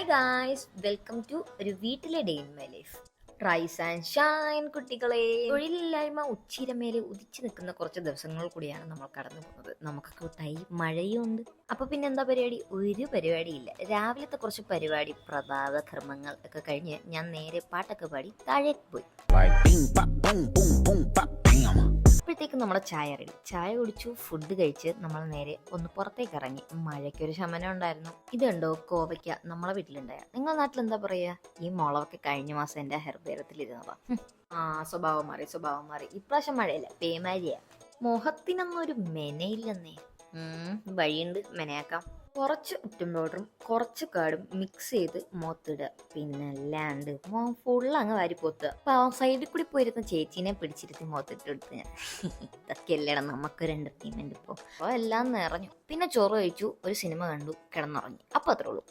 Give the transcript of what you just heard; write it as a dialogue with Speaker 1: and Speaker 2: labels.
Speaker 1: Hi guys, welcome to ഒരു വീട്ടിലെ day in my life. Rise and shine കുട്ടികളെ. തൊഴിലില്ലായ്മ ഉച്ചിരമേലെ ഉദിച്ചു നിൽക്കുന്ന കുറച്ച് ദിവസങ്ങൾ കൂടിയാണ് നമ്മൾ കടന്നു പോകുന്നത്. നമുക്ക് കൂട്ടായി മഴയും ഉണ്ട്. അപ്പൊ പിന്നെ എന്താ പരിപാടി? ഒരു പരിപാടിയില്ല. രാവിലത്തെ കുറച്ച് പരിപാടി പ്രഭാത കർമ്മങ്ങൾ ഒക്കെ കഴിഞ്ഞ് ഞാൻ നേരെ പാട്ടൊക്കെ പാടി താഴേക്ക് പോയി. അപ്പോഴത്തേക്ക് നമ്മുടെ ചായ റെഡി. ചായ കുടിച്ചു, ഫുഡ് കഴിച്ച് നമ്മൾ നേരെ ഒന്ന് പുറത്തേക്ക് ഇറങ്ങി. മഴയ്ക്കൊരു ശമനം ഉണ്ടായിരുന്നു. ഇതുണ്ടോ കോവയ്ക്ക, നമ്മളെ വീട്ടിലുണ്ടായ. നിങ്ങളുടെ നാട്ടിൽ എന്താ പറയാ? ഈ മുളകൊക്കെ കഴിഞ്ഞ മാസം എന്റെ ഹെർബേറത്തിൽ ഇരുന്നതാ. സ്വഭാവം മാറി. ഇപ്രാവശ്യം മഴയില്ല, പേമാരിയാ. മുഖത്തിനൊന്നും ഒരു മെനയില്ലെന്നേ. വഴിയുണ്ട്, മെനയാക്കാം. കുറച്ച് ഉറ്റും പൗഡറും കുറച്ച് കാടും മിക്സ് ചെയ്ത് മുഖത്തിടുക. പിന്നെ അല്ലാണ്ട് ഫുള്ള് അങ്ങ് വാരിപ്പോത്തുക. അപ്പൊ ആ സൈഡിൽ കൂടി പോയിരുന്ന ചേച്ചീനെ പിടിച്ചിരുത്തി മുഖത്തിട്ടെടുത്ത് ഞാൻ. ഇതൊക്കെ അല്ലേടാ നമുക്കൊരു എന്റർടൈൻമെന്റ്. ഇപ്പോൾ അപ്പോൾ എല്ലാം നിറഞ്ഞു. പിന്നെ ചോറ് കഴിച്ചു, ഒരു സിനിമ കണ്ടു, കിടന്നുറങ്ങി. അപ്പൊ അത്രേ ഉള്ളൂ.